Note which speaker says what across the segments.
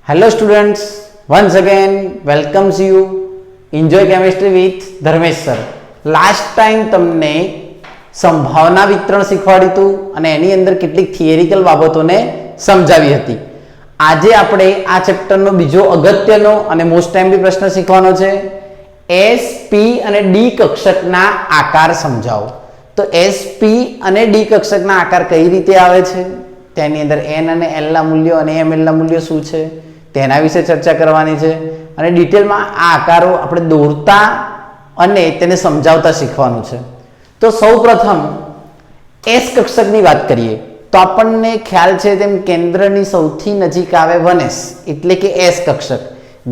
Speaker 1: Hello students, once again welcomes you. Enjoy chemistry with Dharmesh sir. Last time તમને સંભાવના વિતરણ શીખવાડ્યું હતું અને એની અંદર કેટલીક થિયરિકલ બાબતોને સમજાવી હતી. આજે આપણે આ ચેપ્ટરનો બીજો અગત્યનો અને મોસ્ટ ટાઈમલી પ્રશ્ન શીખવાનો છે. એસ પી અને ડી કક્ષકના આકાર સમજાવો. તો એસ પી અને ડી કક્ષકના આકાર કઈ રીતે આવે છે, તેની અંદર એન અને એલ ના મૂલ્યો અને એમ એલ ના મૂલ્યો શું છે તેના વિશે ચર્ચા કરવાની છે અને ડિટેલમાં આ આકારો આપણે દોરતા અને તેને સમજાવતા શીખવાનું છે. તો સૌપ્રથમ એસ કક્ષકની વાત કરીએ તો આપણને ખ્યાલ છે તેમ કેન્દ્રની સૌથી નજીક આવે 1s એટલે કે એસ કક્ષક,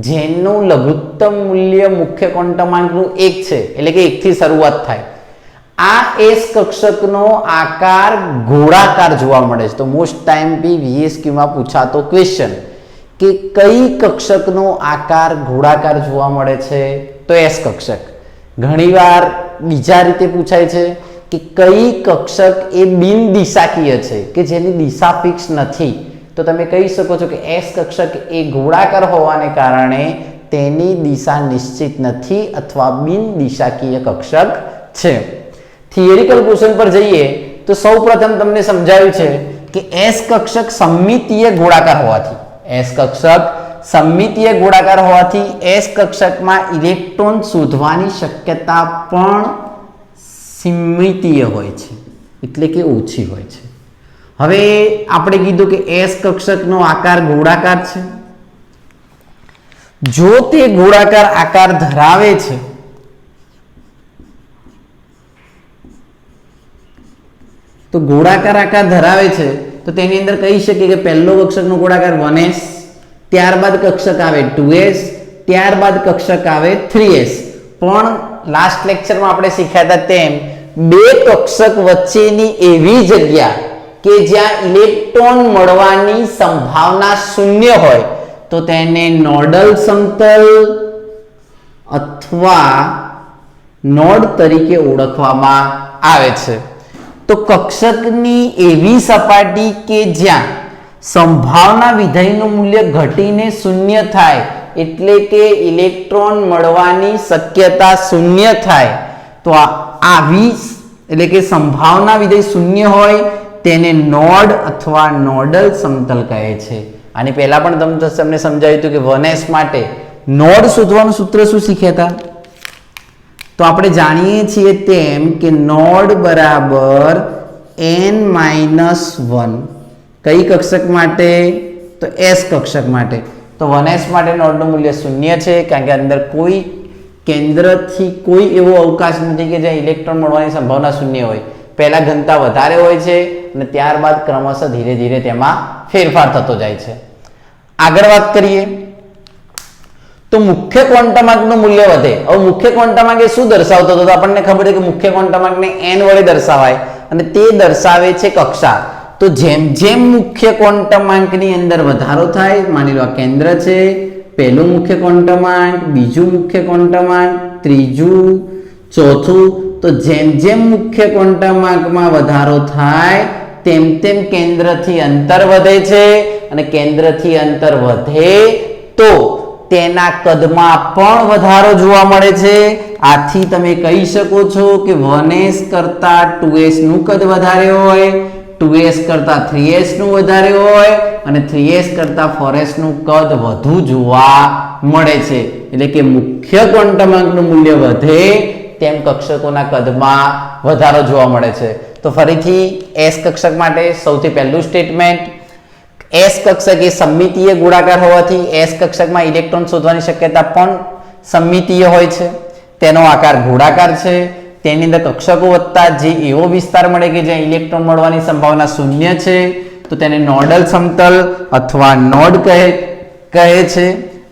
Speaker 1: જેનું લઘુત્તમ મૂલ્ય મુખ્ય ક્વોન્ટમાંકનું 1 છે એટલે કે 1 થી શરૂઆત થાય. આ એસ કક્ષકનો આકાર ગોળાકાર જોવા મળે છે. તો મોસ્ટ ટાઈમ બી VSQ માં પૂછાતો ક્વેશ્ચન કે કઈ કક્ષકનો આકાર ગોળાકાર જોવા મળે છે, તો એસ કક્ષક. ઘણીવાર બીજા રીતે પૂછાય છે કે કઈ કક્ષક એ બિન દિશાકીય છે કે જેની દિશા ફિક્સ નથી. તો તમે કહી શકો છો કે એસ કક્ષક એ ગોળાકાર હોવાને કારણે તેની દિશા નિશ્ચિત નથી અથવા બિન દિશાકીય કક્ષક છે. થિયરિકલ ક્વેશ્ચન પર જઈએ તો સૌપ્રથમ તમને સમજાવ્યું છે કે એસ કક્ષક સમમિતીય ગોળાકાર હોવાથી એસ કક્ષકમાં ઇલેક્ટ્રોન શોધવાની શક્યતા પણ સમમિતીય હોય છે એટલે કે ઓછી હોય છે. હવે આપણે કીધું કે એસ કક્ષકનો આકાર ગોળાકાર છે. જો તે ગોળાકાર આકાર ધરાવે છે તો ગોળાકાર આકાર ધરાવે છે તો તેની અંદર કહી શકીએ કે પહેલો કક્ષકનો ગોળાકાર 1s, ત્યારબાદ કક્ષક આવે 2s, ત્યારબાદ કક્ષક આવે 3s. પણ લાસ્ટ લેક્ચરમાં આપણે શીખ્યા હતા તેમ બે કક્ષક વચ્ચેની એવી જગ્યા કે જ્યાં ઇલેક્ટ્રોન મળવાની સંભાવના શૂન્ય હોય તો તેને નોડલ સમતલ અથવા નોડ તરીકે ઓળખવામાં આવે છે. તો કક્ષકની એવી સપાટી કે જ્યાં સંભાવના વિધેયનું મૂલ્ય ઘટીને શૂન્ય થાય એટલે કે ઇલેક્ટ્રોન મળવાની શક્યતા શૂન્ય થાય તો આવી એટલે કે સંભાવના વિધેય શૂન્ય હોય તેને નોડ અથવા નોડલ સમતલ કહે છે. આની પહેલા પણ તમને સમજાવ્યું હતું કે 1s માટે નોડ શોધવાનું સૂત્ર શું શીખ્યા હતા? તો આપણે જાણીએ છીએ તેમ કે નોડ બરાબર n-1 કઈ કક્ષક માટે? તો એસ કક્ષક માટે. તો 1s માટે નોડનું મૂલ્ય 0 છે કારણ કે અંદર કોઈ કેન્દ્રથી કોઈ એવો અવકાશ નથી કે જ્યાં ઇલેક્ટ્રોન મળવાની સંભાવના શૂન્ય હોય. પહેલા ઘનતા વધારે હોય છે અને ત્યારબાદ ક્રમશઃ ધીરે ધીરે તેમાં ફેરફાર થતો જાય છે. આગળ વાત કરીએ તો મુખ્ય ક્વોન્ટમાંકનું મૂલ્ય વધે. હવે મુખ્ય ક્વોન્ટમાંક એ શું દર્શાવતો હતો? તો આપણને ખબર છે કે મુખ્ય ક્વોન્ટમાંકને n વડે દર્શાવાય અને તે દર્શાવે છે કક્ષા. તો જેમ જેમ મુખ્ય ક્વોન્ટમાંકની અંદર વધારો થાય, માની લો આ કેન્દ્ર છે, પહેલું મુખ્ય ક્વોન્ટમાંક, બીજું મુખ્ય ક્વોન્ટમાંક, ત્રીજું, ચોથું, તો જેમ જેમ મુખ્ય ક્વોન્ટમાંકમાં વધારો થાય તેમ તેમ કેન્દ્રથી અંતર વધે છે અને કેન્દ્રથી અંતર વધે તો તેના કદમાં પણ વધારો જોવા મળે છે. આથી તમે કહી શકો છો કે 1s કરતા 2s નું કદ વધારે હોય, 2s કરતા 3s નું વધારે હોય અને 3s કરતા 4s નું કદ વધુ જોવા મળે છે. એટલે કે મુખ્ય ક્વોન્ટમાંકનું મૂલ્ય વધે તેમ કક્ષકોના કદમાં વધારો જોવા મળે છે. તો ફરીથી એસ કક્ષક માટે સૌથી પહેલું સ્ટેટમેન્ટ, એસ કક્ષક એ સમમિતીય ગોળાકાર હોવાથી એસ કક્ષકમાં ઇલેક્ટ્રોન શોધવાની શક્યતા પણ સમમિતીય હોય છે. તેનો આકાર ગોળાકાર છે. તેની અંદર કક્ષકો વધતા જે એવો વિસ્તાર મળે કે જ્યાં ઇલેક્ટ્રોન મળવાની સંભાવના શૂન્ય છે તો તેને નોડલ સમતલ અથવા નોડ કહે છે.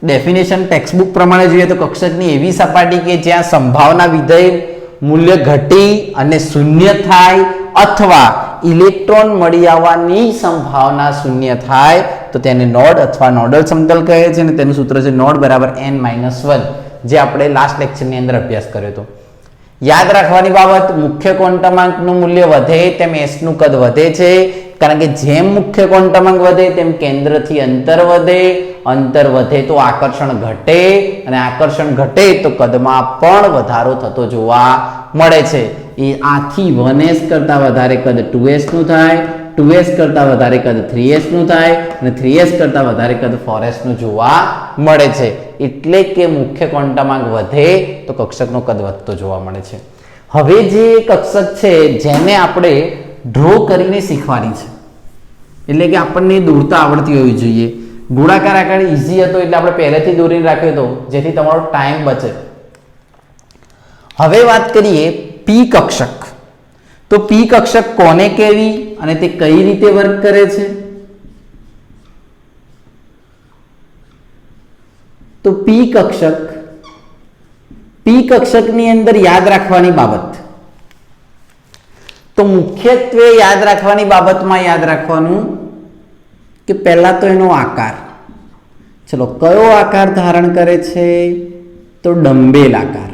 Speaker 1: ડેફિનેશન ટેક્સ્ટબુક પ્રમાણે જોઈએ તો કક્ષકની એવી સપાટી કે જ્યાં સંભાવના વિધેય મૂલ્ય ઘટી અને શૂન્ય થાય અથવા ઇલેક્ટ્રોન મળી આવવાની સંભાવના શૂન્ય થાય તો તેને નોડ અથવા નોડલ સમતલ કહે છે અને તેનું સૂત્ર છે નોડ બરાબર n-1 જે આપણે લાસ્ટ લેક્ચરની અંદર અભ્યાસ કર્યો હતો. યાદ રાખવાની બાબત, મુખ્ય ક્વોન્ટમાંકનું મૂલ્ય વધે તેમ s નું કદ વધે છે કારણ કે જેમ મુખ્ય ક્વોન્ટમાંક વધે તેમ કેન્દ્રથી અંતર વધે અંતર વધે તો આકર્ષણ ઘટે અને આકર્ષણ ઘટે તો કદમાં પણ વધારો થતો જોવા મળે છે. એ આથી 1s કરતા વધારે કદ 2s નું થાય, 2s કરતા વધારે કદ 3s નું થાય અને 3s કરતા વધારે કદ 4s નું જોવા મળે છે. એટલે કે મુખ્ય ક્વોન્ટમાંક વધે તો કક્ષકનો કદ વધતો જોવા મળે છે. હવે જે કક્ષક છે જેને આપણે ડ્રો કરીને શીખવાની છે, એટલે કે આપણને દોરતા આવડતી હોવી જોઈએ. ગોળાકાર આકાર ઈઝી હતો એટલે આપણે પહેલેથી દોરીને રાખ્યો હતો જેથી તમારો ટાઈમ બચે. હવે વાત કરીએ પી કક્ષક. તો પી કક્ષક કોને કહેવી અને તે કઈ રીતે વર્ક કરે છે? તો પી કક્ષકની અંદર યાદ રાખવાની બાબત, તો મુખ્યત્વે યાદ રાખવાની બાબતમાં યાદ રાખવાનું કે પહેલા તો એનો આકાર. ચલો, કયો આકાર ધારણ કરે છે? તો ડંબેલ આકાર.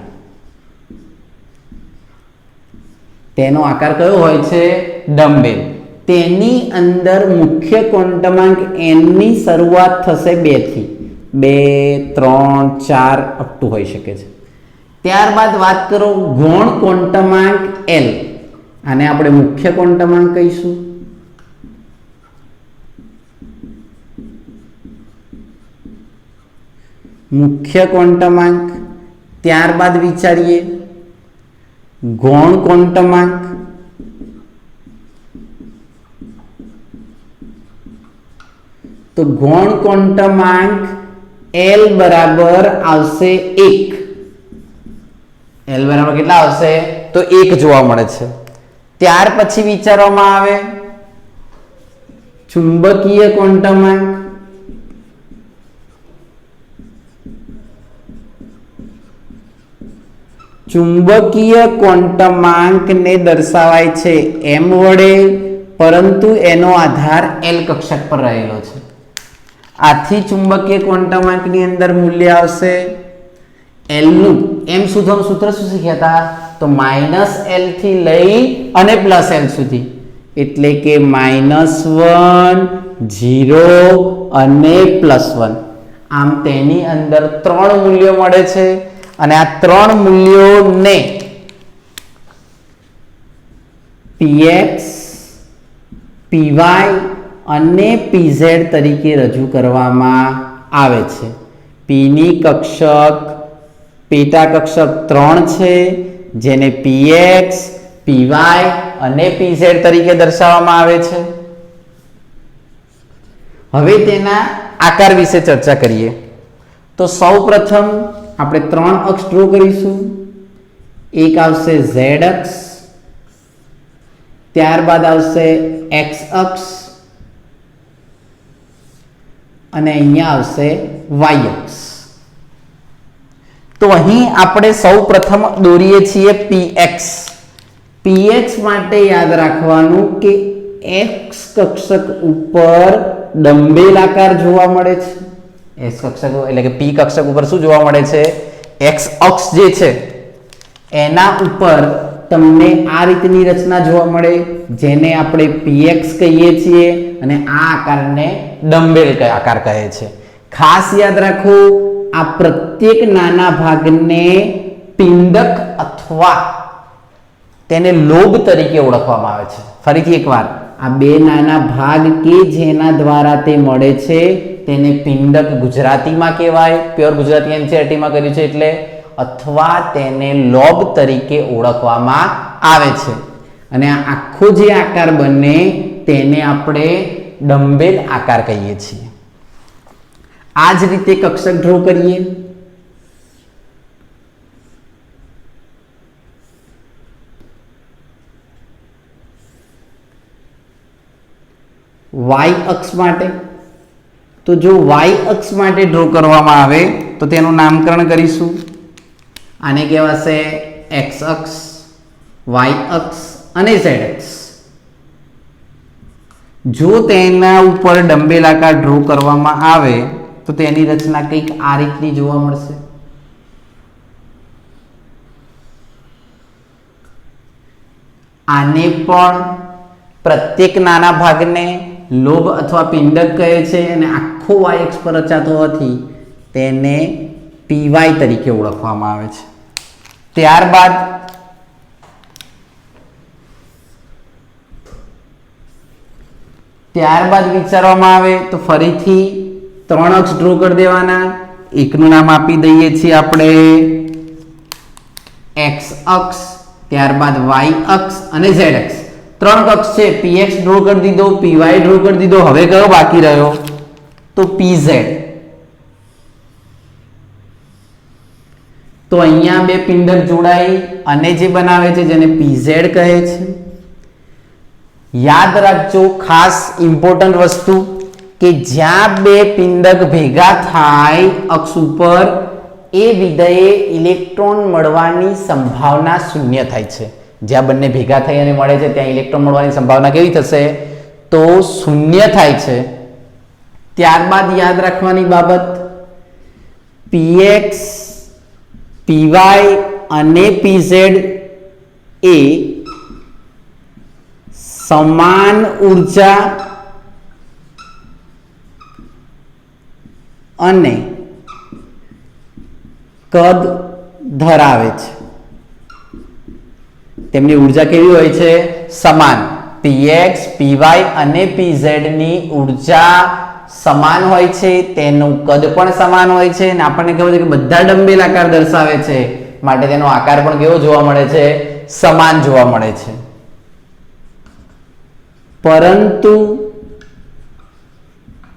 Speaker 1: તેનો આકાર કયો હોય છે? ડંબેલ. તેની અંદર મુખ્ય ક્વોન્ટમાંક n ની શરૂઆત થશે 2 થી, 2, 3, 4 અપ ટુ હોઈ શકે છે. ત્યારબાદ વાત કરો ગૌણ ક્વોન્ટમાંક l. આને આપણે મુખ્ય ક્વોન્ટમાંક કહીશું. મુખ્ય ક્વોન્ટમાંક. ત્યારબાદ વિચારીએ ગૌણ ક્વોન્ટમાંક. તો ગૌણ ક્વોન્ટમાંક l બરાબર આવશે 1. l બરાબર કેટલા આવશે? તો 1 જોવા મળે છે. ત્યાર પછી વિચારવામાં આવે ચુંબકીય ક્વોન્ટમાંક. ચુંબકીય ક્વોન્ટમાંકને દર્શાવાય છે m વડે, પરંતુ એનો આધાર l કક્ષક પર રહેલો છે. આથી ચુંબકીય ક્વોન્ટમાંકની અંદર મૂલ્ય આવશે l નું. m સુધીનું સૂત્ર શું શીખ્યા હતા? તો -l થી લઈ અને +l સુધી, એટલે કે -1, 0 અને +1. આમ તેની અંદર 3 મૂલ્યો મળે છે અને આ 3 મૂલ્યોને px, py અને pz તરીકે રજૂ કરવામાં આવે છે. p ની કક્ષક પેટા કક્ષક 3 છે, જેને px, py અને pz તરીકે દર્શાવવામાં આવે છે. હવે તેના આકાર વિશે ચર્ચા કરીએ. તો સૌપ્રથમ આપણે 3 અક્ષ ડ્રો કરીશું. એક આવશે z અક્ષ, ત્યારબાદ આવશે x અક્ષ અને અહીંયા આવશે y અક્ષ. તો અહીં આપણે સૌપ્રથમ દોરીએ છીએ px. px માટે યાદ રાખવાનું કે x કક્ષક ઉપર ડંબેલ આકાર જોવા મળે છે. x કક્ષક એટલે કે p કક્ષક ઉપર શું જોવા મળે છે? x અક્ષ જે છે એના ઉપર તમને આ રીતની રચના જોવા મળે, જેને આપણે px કહીએ છીએ અને આ આકારને ડંબેલ આકાર કહે છે. ખાસ યાદ રાખો, આ પ્રત્યેક નાના ભાગને પિંડક અથવા તેને લોબ તરીકે ઓળખવામાં આવે છે. ફરીથી એકવાર, આ બે નાના ભાગ કે જેના દ્વારા તે મળે છે તેને પિંડક ગુજરાતીમાં કહેવાય, પ્યોર ગુજરાતી એનસીઈઆરટીમાં કર્યું છે એટલે, અથવા તેને લોબ તરીકે ઓળખવામાં આવે છે. અને આ આખો જે આકાર બને તેને આપણે ડંબેલ આકાર કહીએ છીએ. આ જ રીતે કક્ષક ડ્રો કરીએ. y અક્ષ માટે, તો જો y અક્ષ માટે ડ્રો કરવામાં આવે તો તેનું નામકરણ કરીશું. આને કહેવાશે x અક્ષ, y અક્ષ અને z અક્ષ. જો તેના ઉપર ડંબેલ આકાર ડ્રો કરવામાં આવે તો તેની રચના કંઈક આ રીતની જોવા મળશે. આને પણ પ્રત્યેક નાના ભાગને લોભ અથવા પિંડક કહે છે અને આખો y અક્ષ પર રચાતો હોવાથી તેને py તરીકે ઓળખવામાં આવે છે. ત્યારબાદ વિચારવામાં આવે તો ફરીથી 3 અક્ષ ડ્રો કરી દેવાના. એકનું નામ આપી દઈએ છીએ આપણે x અક્ષ, ત્યારબાદ y અક્ષ અને z અક્ષ. 3 અક્ષ છે, px ડ્રો કરી દીધો, py ડ્રો કરી દીધો. હવે કયો બાકી રહ્યો? તો pz. તો અહીંયા બે પિંડક જોડાઈ અને જે બનાવે છે જેને pz કહે છે. યાદ રાખજો, ખાસ ઇમ્પોર્ટન્ટ વસ્તુ કે જ્યાં બે પિંડક ભેગા થાય અક્ષ ઉપર એ વિધેયે ઇલેક્ટ્રોન મળવાની સંભાવના શૂન્ય થાય છે. જ્યાં બંને ભેગા થઈ અને મળે છે ત્યાં ઇલેક્ટ્રોન મળવાની સંભાવના કેવી થશે? તો શૂન્ય થાય છે. ત્યારબાદ યાદ રાખવાની બાબત, px, py અને pz એ સમાન ઉર્જા અને કદ ધરાવે છે. તેમની ઉર્જા કેવી હોય છે? સમાન. px, py અને pz ની ઉર્જા સમાન હોય છે, તેનું કદ પણ સમાન હોય છે અને આપણને ખબર છે કે બધા ડંબેલ આકાર દર્શાવે છે, માટે તેનો આકાર પણ કેવો જોવા મળે છે? સમાન જોવા મળે છે. પરંતુ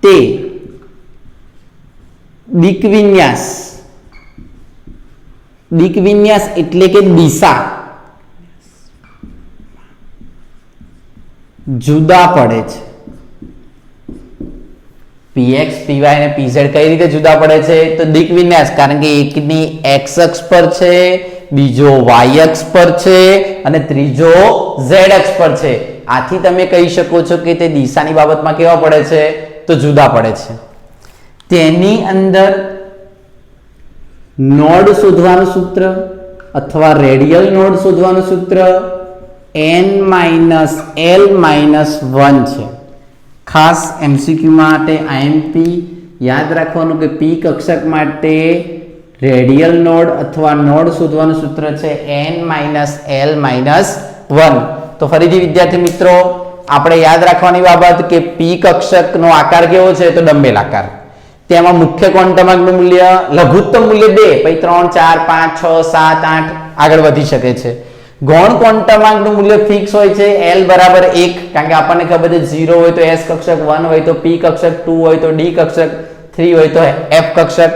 Speaker 1: તે દિક્વિન્યાસ એટલે કે દિશા જુદા પડે છે. px, py અને pz કઈ રીતે જુદા પડે છે? તો દિક્વિન્યાસ, કારણ કે એકની x અક્ષ પર છે, બીજો y અક્ષ પર છે અને ત્રીજો z અક્ષ પર છે. આથી તમે કહી શકો છો કે તે દિશાની બાબતમાં કેવા પડે છે? તો જુદા પડે છે. તેની અંદર નોડ શોધવાનું સૂત્ર અથવા રેડિયલ નોડ શોધવાનું સૂત્ર n-l-1 છે. ખાસ MCQ માટે IMP યાદ રાખવાનું કે p કક્ષક માટે રેડિયલ નોડ અથવા નોડ શોધવાનું સૂત્ર છે n-l-1. તો ફરીથી વિદ્યાર્થી મિત્રો, આપણે યાદ રાખવાની બાબત કે p કક્ષકનો આકાર કેવો છે? તો ડંબેલ આકાર. તેમાં મુખ્ય ક્વોન્ટમાંકનું મૂલ્ય લઘુત્તમ મૂલ્ય 2, પછી 3, 4, 5, 6, 7, 8 આગળ વધી શકે છે. ગૌણ ક્વોન્ટમાંકનું મૂલ્ય ફિક્સ હોય છે l બરાબર 1, કારણ કે આપણને ખબર છે 0 હોય તો s કક્ષક, 1 હોય તો p કક્ષક, 2 હોય તો d કક્ષક, 3 હોય તો f કક્ષક.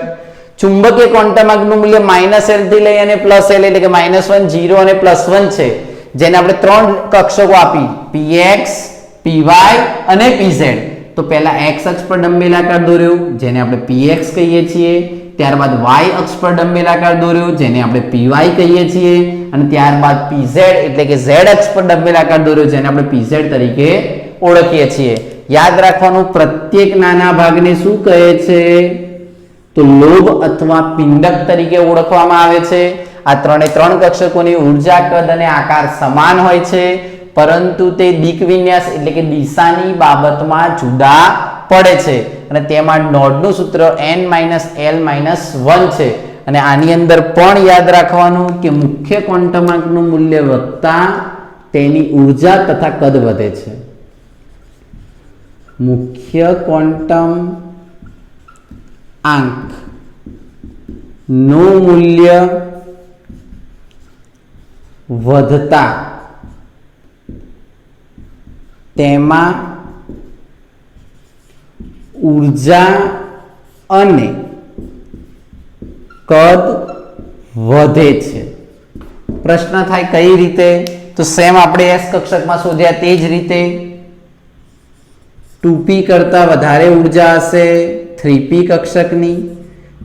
Speaker 1: ચુંબકીય ક્વોન્ટમાંકનું મૂલ્ય -l થી લઈ અને +l એટલે કે -1, 0 અને +1 છે, જેને આપણે 3 કક્ષકો આપી px, py અને pz. તો પહેલા x અક્ષ પર ડંબેલ આકાર દોર્યો જેને આપણે px કહીએ છીએ, ત્યારબાદ y અક્ષ પર ડંબેલ આકાર દોર્યો જેને આપણે py કહીએ છીએ અને ત્યારબાદ pz એટલે કે z અક્ષ પર ડંબેલ આકાર દોર્યો જેને આપણે pz તરીકે ઓળખીએ છીએ. યાદ રાખવાનું, પ્રત્યેક નાના ભાગને શું કહે છે? તો લોભ અથવા પિંડક તરીકે ઓળખવામાં આવે છે. આ 3 કક્ષકોની ઉર્જા, કદ અને આકાર સમાન હોય છે, પરંતુ તે દિક્વિન્યાસ એટલે કે દિશાની બાબતમાં જુદા પડે છે અને તેમાં નોડનું સૂત્ર n-l-1 છે. અને આની અંદર પણ યાદ રાખવાનું કે મુખ્ય ક્વોન્ટમાંકનું મૂલ્ય વધતા તેની ઉર્જા તથા કદ વધે છે. મુખ્ય ક્વોન્ટમ આંક નું મૂલ્ય વધતા તેમાં ઉર્જા અને કદ વધે છે. પ્રશ્ન થાય કઈ રીતે? તો સેમ આપણે s કક્ષકમાં શોધ્યા તે જ રીતે 2p કરતા વધારે ઉર્જા હશે 3p કક્ષકની,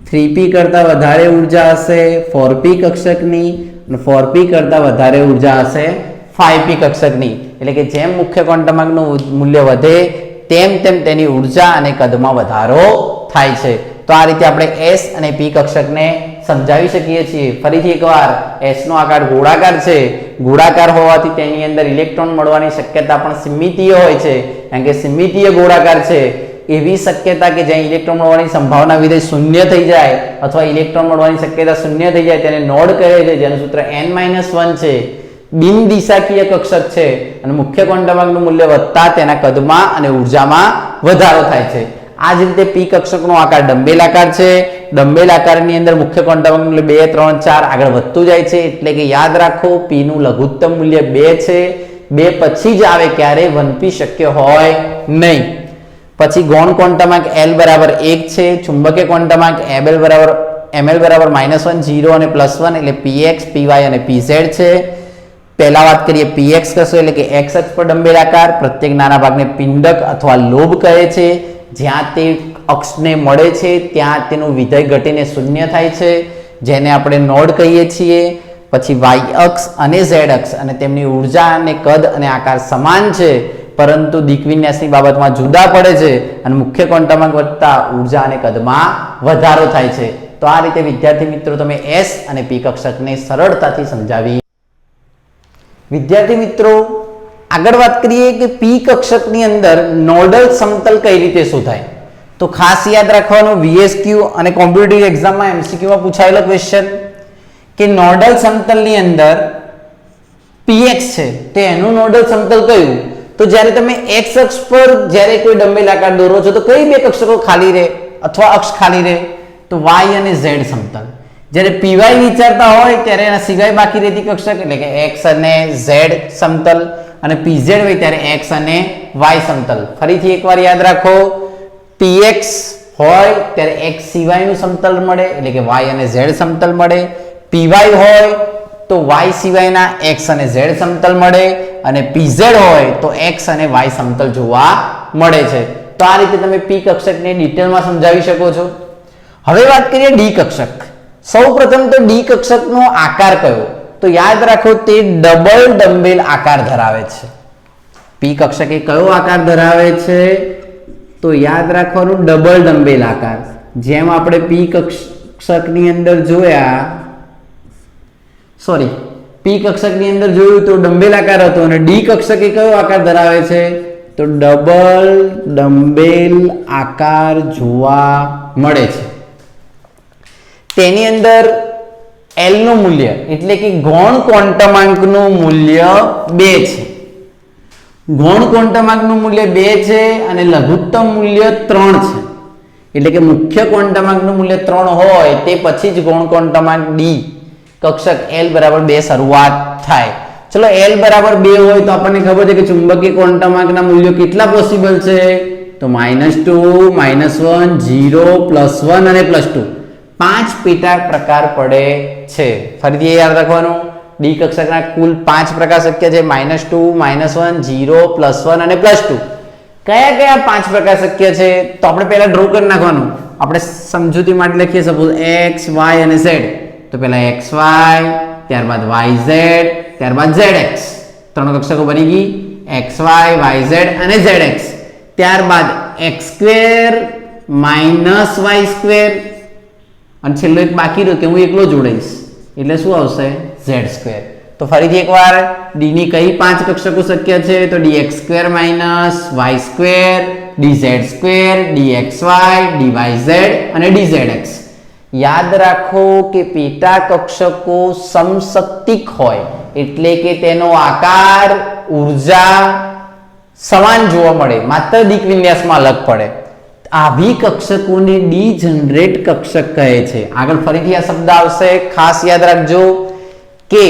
Speaker 1: 3p કરતા વધારે ઉર્જા હશે 4p કક્ષકની અને 4p કરતા વધારે ઉર્જા હશે 5p કક્ષકની. એટલે કે જેમ મુખ્ય ક્વોન્ટમાંકનું મૂલ્ય વધે તેમ તેમ તેની ઉર્જા અને કદમાં વધારો થાય છે. તો આ રીતે આપણે s અને p કક્ષકને સમજાવી શકીએ છીએ. ફરીથી એકવાર S નો આકાર ગોળાકાર છે, ગોળાકાર હોવાથી તેની અંદર ઇલેક્ટ્રોન મળવાની શક્યતા પણ સિમિતીય હોય છે, કારણ કે સિમિતીય ગોળાકાર છે. એવી શક્યતા કે જ્યાં ઇલેક્ટ્રોન મળવાની સંભાવના વિધેય શૂન્ય થઈ જાય અથવા ઇલેક્ટ્રોન મળવાની શક્યતા શૂન્ય થઈ જાય તેને નોડ કહે છે, જેનું સૂત્ર n-1 છે. બિન દિશાકીય કક્ષક છે અને મુખ્ય ક્વોન્ટમ અંકનું મૂલ્ય વધતા તેના કદમાં અને ઉર્જામાં વધારો થાય છે. આ જ રીતે p કક્ષકનો આકાર ડંબેલ આકાર છે. ડંબેલ આકારની અંદર મુખ્ય ક્વોન્ટમ અંક મૂલ્ય 2 3 4 આગળ વધતું જાય છે, એટલે કે યાદ રાખો p નું લઘુત્તમ મૂલ્ય 2 છે. 2 પછી જ આવે ક્યારે 1p શક્ય હોય નહીં. પછી ગૌણ ક્વોન્ટમ અંક l બરાબર 1 છે. ચુંબકીય ક્વોન્ટમ અંક ml બરાબર -1 0 અને +1 એટલે px py અને pz છે. પહેલા વાત કરીએ px કશું એટલે કે x અક્ષ પર ડંબેલ આકાર. પ્રત્યેક નાના ભાગને પિંડક અથવા લોબ કહે છે. જ્યાં તે અક્ષને મળે છે ત્યાં તેનું વિધેય ઘટીને શૂન્ય થાય છે, જેને આપણે નોડ કહીએ છીએ. પછી y અક્ષ અને z અક્ષ અને તેમની ઉર્જા અને કદ અને આકાર સમાન છે, પરંતુ દિક્વિન્યાસની બાબતમાં જુદા પડે છે અને મુખ્ય ક્વોન્ટમ અંક વધતા ઉર્જા અને કદમાં વધારો થાય છે. તો આ રીતે વિદ્યાર્થી મિત્રો તમે S અને p કક્ષકને સરળતાથી સમજાવી. વિદ્યાર્થી મિત્રો આગળ વાત કરીએ કે p કક્ષકની અંદર નોડલ સમતલ કઈ રીતે શોધાય. તો ખાસ યાદ રાખવાનું VSQ અને કોમ્પિટિટિવ એક્ઝામમાં MCQ માં પૂછાયેલો ક્વેશ્ચન કે નોડલ સમતલની અંદર px છે તો એનું નોડલ સમતલ કયું. તો જ્યારે તમે x અક્ષ પર જ્યારે કોઈ ડંબેલ આકાર દોરો છો તો કઈ બે કક્ષકો ખાલી રહે અથવા અક્ષ ખાલી રહે, તો y અને z સમતલ. જ્યારે py વિચારતા હોય ત્યારે એના સિવાય બાકી રહેતી કક્ષક એટલે કે x અને z સમતલ, અને pz હોય ત્યારે x અને y સમતલ. ફરીથી એકવાર યાદ રાખો, px હોય ત્યારે x સિવાયનું સમતલ મળે એટલે કે y અને z સમતલ મળે. py હોય તો y સિવાયના x અને z સમતલ મળે, અને pz હોય તો x અને y સમતલ જોવા મળે છે. તો આ રીતે તમે p કક્ષકને ડિટેલમાં સમજાવી શકો છો. હવે વાત કરીએ d કક્ષક. સૌપ્રથમ તો d કક્ષકનો આકાર કયો, તો યાદ રાખો તે ડબલ ડંબેલ આકાર ધરાવે છે. p કક્ષક એ કયો આકાર ધરાવે છે, તો યાદ રાખવાનું ડબલ ડંબેલ આકાર. જેમ આપણે p કક્ષકની અંદર જોયા, p કક્ષકની અંદર જોયું તો ડંબેલ આકાર હતો, અને d કક્ષક એ કયો આકાર ધરાવે છે, તો ડબલ ડંબેલ આકાર જોવા મળે છે. તેની અંદર L નું મૂલ્ય એટલે કે ગૌણ ક્વોન્ટમાંકનું મૂલ્ય 2 છે. ગૌણ ક્વોન્ટમાંકનું મૂલ્ય 2 છે અને લઘુત્તમ મૂલ્ય 3 છે. એટલે કે મુખ્ય ક્વોન્ટમાંકનું મૂલ્ય 3 હોય તે પછી જ ગૌણ ક્વોન્ટમાંક d કક્ષક L બરાબર 2 શરૂઆત થાય. ચલો L બરાબર 2 હોય તો આપણને ખબર છે કે ચુંબકીય ક્વોન્ટમાંકના મૂલ્યો કેટલા પોસિબલ છે, તો -2 -1 0 +1 અને +2 5 પેટા પ્રકાર પડે છે. ફરીથી યાદ રાખવાનું, d કક્ષકના કુલ 5 પ્રકાર શક્ય છે, -2 -1 0 +1 અને +2. કયા કયા 5 પ્રકાર શક્ય છે, તો આપણે પહેલા ડ્રો કરી નાખવાનું. આપણે સમજૂતી માટે લખીએ, સપોઝ x y અને z. તો પહેલા xy, ત્યારબાદ yz, ત્યારબાદ zx. ત્રણ કક્ષકો બની ગઈ, xy yz અને zx. ત્યારબાદ x² -y², અને છેલ્લો એક બાકી રહ્યો કે હું એકલો જોડાઈશ એટલે શું આવશે, z². તો ફરીથી એકવાર d ની કઈ 5 કક્ષકો શક્ય છે, તો dx² y² dz² dxy dyz અને dzx. યાદ રાખો કે પેટા કક્ષકો સમશક્તિક હોય એટલે કે તેનો આકાર ઉર્જા સમાન જોવા મળે, માત્ર દિક વિન્યાસમાં અલગ પડે. આવી કક્ષકોને ડીજનરેટ કક્ષક કહે છે. આગળ ફરીથી આ શબ્દ આવશે, ખાસ યાદ રાખજો કે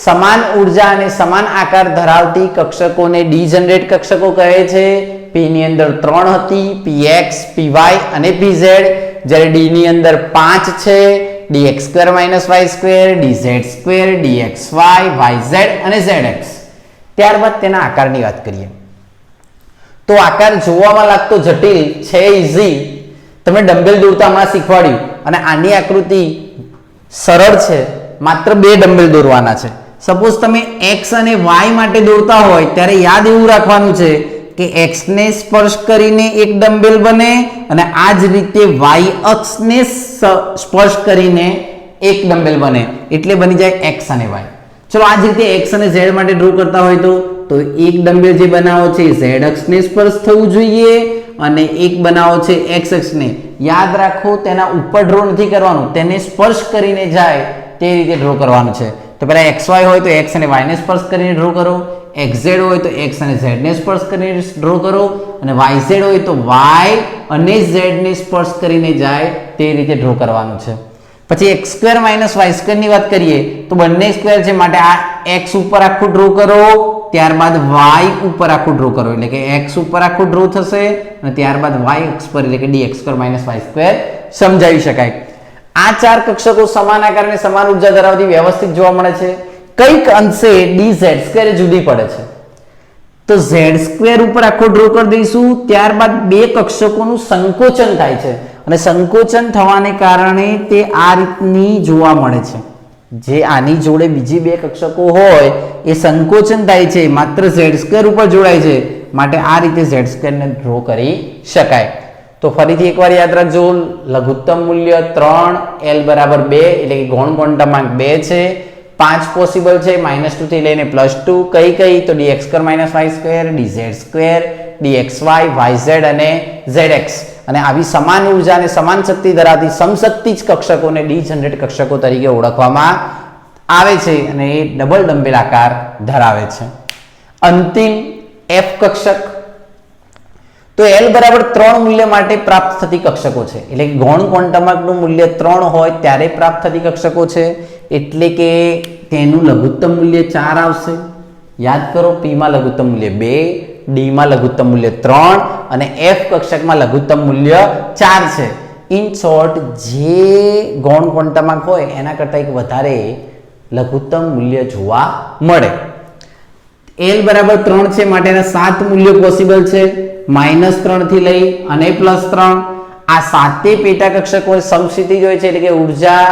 Speaker 1: સમાન ઉર્જા અને સમાન આકાર ધરાવતી કક્ષકોને ડીજનરેટ કક્ષકો કહે છે. p ની અંદર 3 હતી, px py અને pz, જ્યારે d ની અંદર 5 છે, dx² y² dz² dxy yz અને zx. ત્યારબાદ તેના આકારની વાત કરીએ તો આકાર જોવામાં લાગતો જટિલ છે, ઈઝી. તમે ડમ્બેલ દોરતા હમણાં શીખવાડ્યું, અને આની આકૃતિ સરળ છે, માત્ર 2 ડમ્બેલ દોરવાના છે. સપોઝ તમે x અને y માટે દોરતા હોય ત્યારે યાદ એવું રાખવાનું છે કે x ને સ્પર્શ કરીને એક ડમ્બેલ બને, અને આ જ રીતે y અક્ષને સ્પર્શ કરીને એક ડમ્બેલ બને એટલે બની જાય x અને y. ચલો આ જ રીતે x અને z માટે ડ્રો કરતા હોય તો એક ડમ્બેલ જે બનાવો છે z અક્ષને સ્પર્શ થવું જોઈએ અને એક બનાવો છે x અક્ષને. યાદ રાખો તેના ઉપર ડ્રો નથી કરવાનું, તેને સ્પર્શ કરીને જાય તે રીતે ડ્રો કરવાનું છે. તો પહેલા xy હોય તો x અને y ને સ્પર્શ કરીને ડ્રો કરો, xz હોય તો x અને z ને સ્પર્શ કરીને ડ્રો કરો અને yz હોય તો y અને z ને સ્પર્શ કરીને જાય તે રીતે ડ્રો કરવાનું છે. પછી x² - y² ની વાત કરીએ તો બંને સ્ક્વેર છે માટે આ x ઉપર આખું ડ્રો કરો, ત્યારબાદ y ઉપર આખું ડ્રો કરો એટલે કે x ઉપર આખું ડ્રો થશે અને ત્યારબાદ y અક્ષ પર એટલે કે dx² - y² સમજાવી શકાય. આ ચાર કક્ષકો સમાન આકાર અને સમાન ઊર્જા ધરાવતી વ્યવસ્થિત જોવા મળે છે. કઈક અંશે dz² જુદી પડે છે. તો z² ઉપર આખો ડ્રો કરી દઈશું, ત્યારબાદ બે કક્ષકોનું સંકોચન થાય છે અને સંકોચન થવાને કારણે તે આ રીતની જોવા મળે છે. જે આની જોડે બીજી બે કક્ષકો હોય એ સંકોચન થાય છે, માત્ર z² ઉપર જોડાય છે માટે આ રીતે z² ને ડ્રો કરી શકાય. તો ફરીથી એકવાર યાદ રાખજો, લઘુત્તમ મૂલ્ય 3, l બરાબર 2 એટલે કે ગૌણ ક્વોન્ટમાંક 2 છે. 5 પોસિબલ છે -2 થી લઈને +2. કઈ તો dx² - y², dz², dxy, yz અને zx. અને આવી સમાન ઊર્જા અને સમાન શક્તિ ધરાવતી સમશક્તિ કક્ષકોને ડીજનરેટ કક્ષકો તરીકે ઓળખવામાં આવે છે અને એ ડબલ ડમ્બેલ આકાર ધરાવે છે. અંતિમ f કક્ષક તો l બરાબર 3 મૂલ્ય માટે પ્રાપ્ત થતી કક્ષકો છે એટલે કે ગૌણ ક્વોન્ટમાંકનું મૂલ્ય 3 હોય ત્યારે પ્રાપ્ત થતી કક્ષકો છે એટલે કે તેનું લઘુત્તમ મૂલ્ય 4 આવશે. યાદ કરો, p માં લઘુત્તમ મૂલ્ય 2, d માં લઘુત્તમ મૂલ્ય 3 અને f કક્ષકમાં લઘુત્તમ મૂલ્ય 4 છે. ઇન શોર્ટ, જે ગૌણ ક્વોન્ટમાંક હોય એના કરતાં એક વધારે લઘુત્તમ મૂલ્ય જોવા મળે. l બરાબર 3 છે માટેના 7 મૂલ્યો પોસિબલ છે, -3 થી લઈ અને +3. આ સાતે પેટા કક્ષકો સમક્ષિતિજ હોય છે એટલે કે ઊર્જા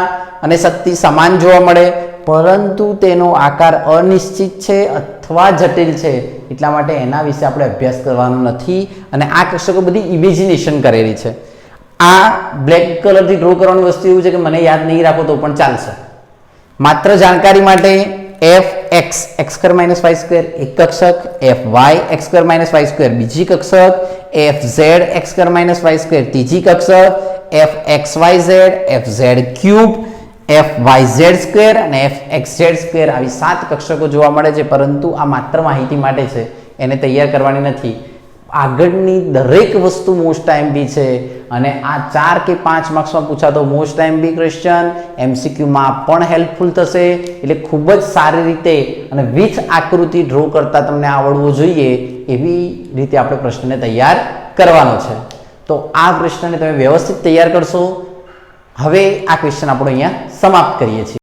Speaker 1: અને શક્તિ સમાન જોવા મળે, પરંતુ તેનો આકાર અનિશ્ચિત છે અથવા જટિલ છે એટલા માટે એના વિશે આપણે અભ્યાસ કરવાનો નથી અને આ કક્ષકો બધી ઇમેજિનેશન કરેલી છે. આ બ્લેક કલરથી ડ્રો કરવાની વસ્તુ એવું છે કે મને યાદ નહીં રાખો તો પણ ચાલશે. માત્ર જાણકારી માટે fx x² - y² એક કક્ષક, fy x² - y² બીજી કક્ષક, fz x² - y² ત્રીજી કક્ષક, fxyz fz³ fyz² અને fxz² આવી 7 કક્ષકો જોવા મળે છે. પરંતુ આ માત્ર માહિતી માટે છે, એને તૈયાર કરવાની નથી. આગળની દરેક વસ્તુ મોસ્ટ આઈએમપી છે અને આ 4 કે 5 માર્ક્સમાં પૂછાતો મોસ્ટ આઈએમપી ક્વેશ્ચન MCQમાં પણ હેલ્પફુલ થશે. એટલે ખૂબ જ સારી રીતે અને વિથ આકૃતિ ડ્રો કરતા તમને આવડવું જોઈએ એવી રીતે આપણે પ્રશ્નને તૈયાર કરવાનો છે. તો આ પ્રશ્નને તમે વ્યવસ્થિત તૈયાર કરશો. હવે આ ક્વેશ્ચન આપણે અહીંયા સમાપ્ત કરીએ છીએ.